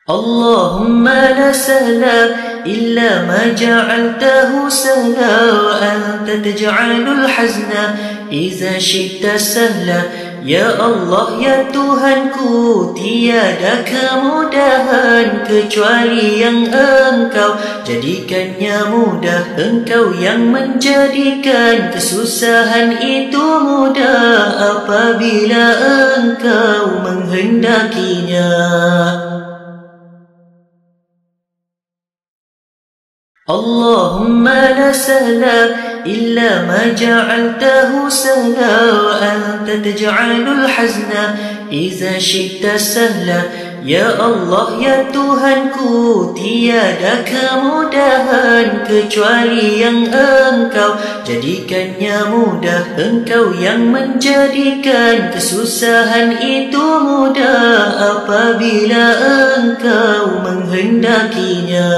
اللهم لا سهل إلا ما جعلته سهلا وأنت تجعل الحزن إذا شئت سهلا. Ya Allah, ya Tuhanku, tiada kemudahan kecuali yang Engkau jadikannya mudah. Engkau yang menjadikan kesusahan itu mudah apabila Engkau menghendakinya. Allahumma la sahla illa ma ja'altahu sahla wa anta taj'alul hazna idza syi'ta sahla. Ya Allah, ya Tuhanku, tiada kemudahan kecuali yang Engkau jadikannya mudah. Engkau yang menjadikan kesusahan itu mudah apabila Engkau menghendakinya.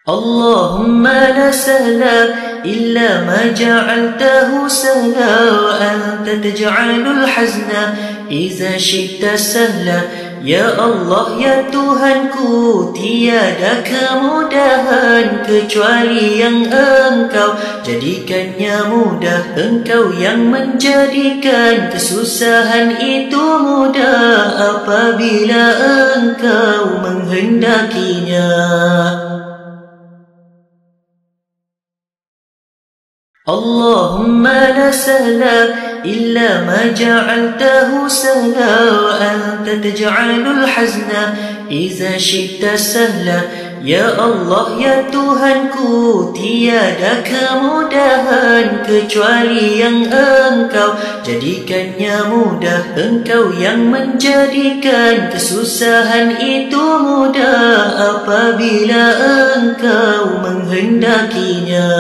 Allahumma la sahla illa ma ja'altahu sahla wa anta taj'alul hazna idza syi'ta sahla. Ya Allah, ya Tuhanku, tiada kemudahan kecuali yang Engkau jadikannya mudah. Engkau yang menjadikan kesusahan itu mudah apabila Engkau menghendakinya. Allahumma la sahla illa ma ja'altahu sahla wa anta taj'alul hazna idza syi'ta sahla. Ya Allah, ya Tuhanku, tiada kemudahan kecuali yang Engkau jadikannya mudah. Engkau yang menjadikan kesusahan itu mudah apabila Engkau menghendakinya.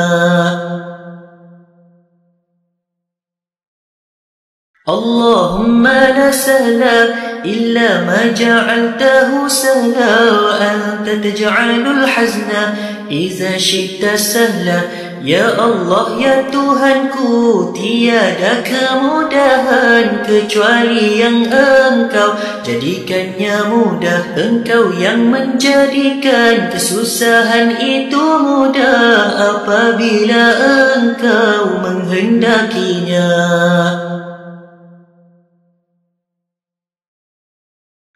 Allahumma la sahla illa ma ja'altahu sahla wa anta taj'alul hazna idza syi'ta sahla. Ya Allah, ya Tuhanku, tiada kemudahan kecuali yang Engkau jadikannya mudah. Engkau yang menjadikan kesusahan itu mudah apabila Engkau menghendakinya.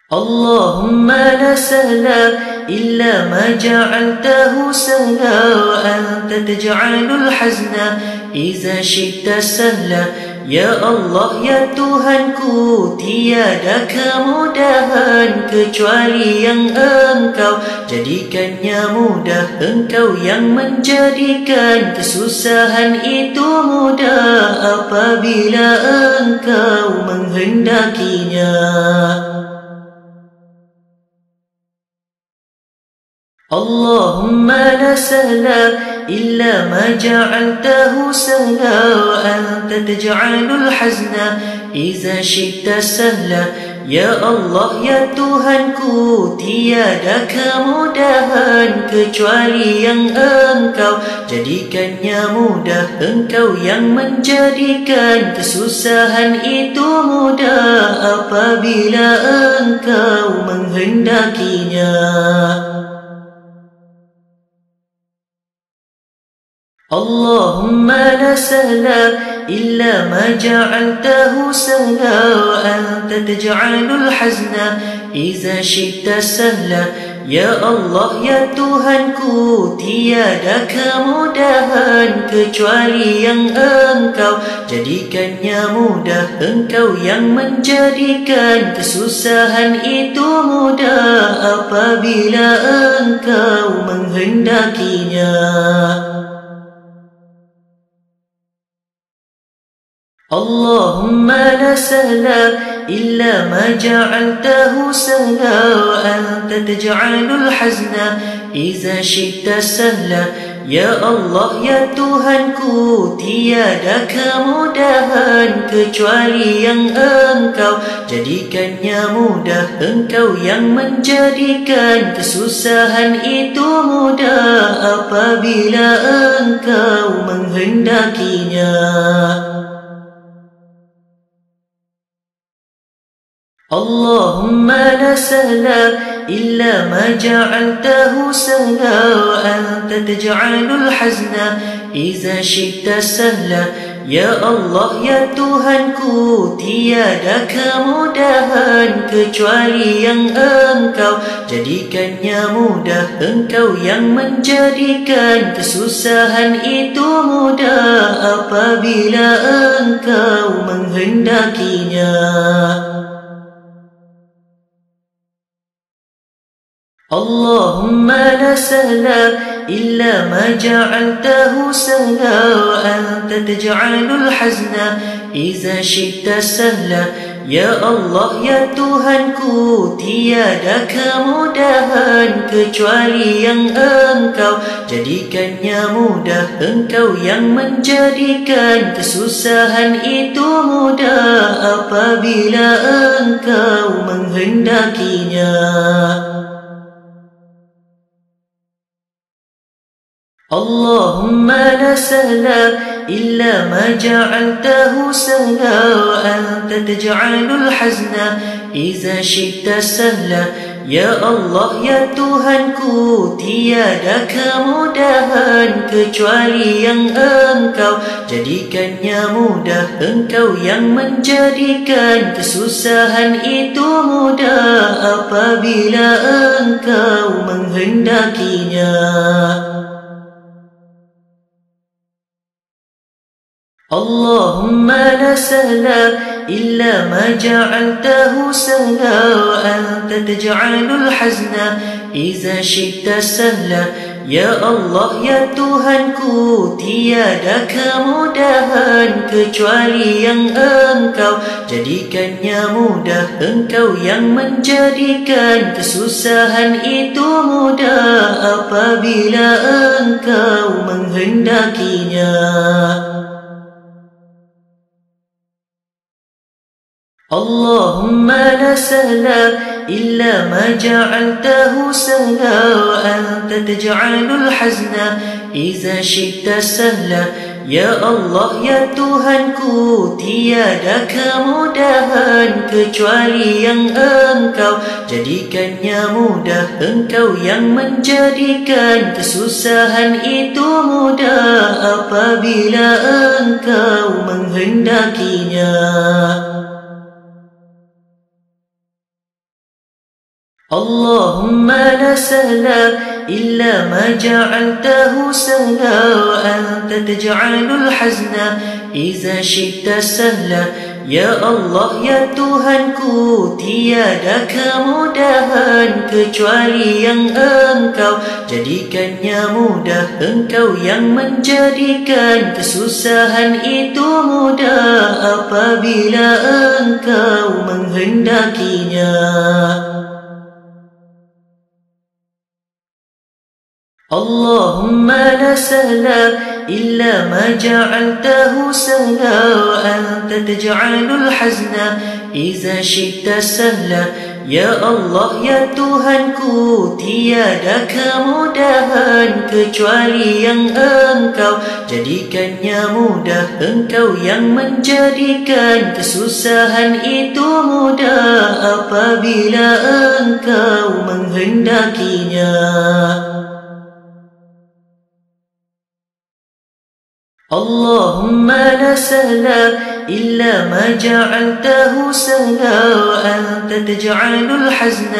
Allahumma la sahla illa ma ja'altahu sahla wa anta taj'alul hazna idza syi'ta sahla. Ya Allah, ya Tuhanku, tiada kemudahan kecuali yang Engkau jadikannya mudah. Engkau yang menjadikan kesusahan itu mudah apabila Engkau menghendakinya. Allahumma la sahla illa ma ja'altahu sahla wa anta taj'alul hazna idza syi'ta sahla. Ya Allah, ya Tuhanku, tiada kemudahan kecuali yang Engkau jadikannya mudah. Engkau yang menjadikan kesusahan itu mudah apabila Engkau menghendakinya. Allahumma la sahla illa ma ja'altahu sahla wa anta taj'alul hazna idza syi'ta sahla. Ya Allah, ya Tuhanku, tiada kemudahan kecuali yang Engkau jadikannya mudah. Engkau yang menjadikan kesusahan itu mudah apabila Engkau menghendakinya. Allahumma la sahla illa ma ja'altahu sahla wa anta taj'alul hazna idza syi'ta sahla. Ya Allah, ya Tuhanku, tiada kemudahan kecuali yang Engkau jadikannya mudah. Engkau yang menjadikan kesusahan itu mudah apabila Engkau menghendakinya. اللهم لا سهل إلا ما جعلته سهلا وأنت تجعل الحزن إذا شئت سهلا. Ya Allah, ya Tuhanku, tiada kemudahan kecuali yang Engkau jadikannya mudah. Engkau yang menjadikan kesusahan itu mudah apabila Engkau menghendakinya. Allahumma la sahla إلا ما جعلته سهلا وأنت تجعل الحزن إذا شئت سهلا. Ya Allah, ya Tuhanku, tiada kemudahan kecuali yang Engkau jadikannya mudah. Engkau yang menjadikan kesusahan itu mudah apabila Engkau menghendakinya. Allahumma la sahla إلا ما جعلته سهلا وأنت تجعل الحزن إذا شئت سهلا. Ya Allah, ya Tuhanku, tiada kemudahan kecuali yang Engkau jadikannya mudah. Engkau yang menjadikan kesusahan itu mudah apabila Engkau menghendakinya. Allahumma la sahla إلا ما جعلته سهلا وأنت تجعل الحزن إذا شئت سهلا. Ya Allah, ya Tuhanku, tiada kemudahan kecuali yang Engkau jadikannya mudah. Engkau yang menjadikan kesusahan itu mudah apabila Engkau menghendakinya. Allahumma la sahla إلا ما جعلته سهلا وأنت تجعل الحزن إذا شئت سهلا. Ya Allah, ya Tuhanku, tiada kemudahan kecuali yang Engkau jadikannya mudah. Engkau yang menjadikan kesusahan itu mudah apabila Engkau menghendakinya. Allahumma la sahla إلا ما جعلته سهلا وأنت تجعل الحزن إذا شئت سهلا. Ya Allah, ya Tuhanku, tiada kemudahan kecuali yang Engkau jadikannya mudah. Engkau yang menjadikan kesusahan itu mudah apabila Engkau menghendakinya. Allahumma la sahla إلا ما جعلته سهلا وأنت تجعل الحزن إذا شئت سهلا. Ya Allah, ya Tuhanku, tiada kemudahan kecuali yang Engkau jadikannya mudah. Engkau yang menjadikan kesusahan itu mudah apabila Engkau menghendakinya. Allahumma la sahla إلا ما جعلته سهلا وأنت تجعل الحزن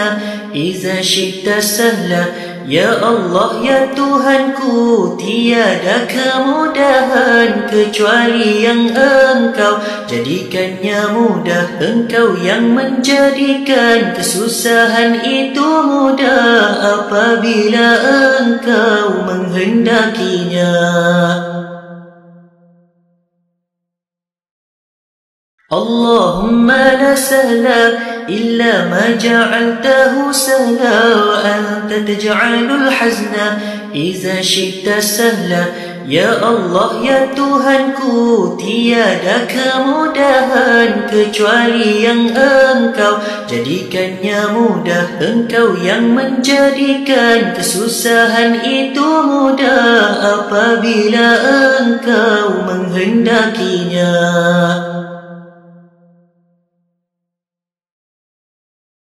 إذا شئت سهلا. Ya Allah, ya Tuhanku, tiada kemudahan kecuali yang Engkau jadikannya mudah. Engkau yang menjadikan kesusahan itu mudah apabila Engkau menghendakinya. Allahumma la sahla إلا ما جعلته سهلا وأنت تجعل الحزن إذا شئت سهلا. Ya Allah, ya Tuhanku, tiada kemudahan kecuali yang Engkau jadikannya mudah. Engkau yang menjadikan kesusahan itu mudah apabila Engkau menghendakinya.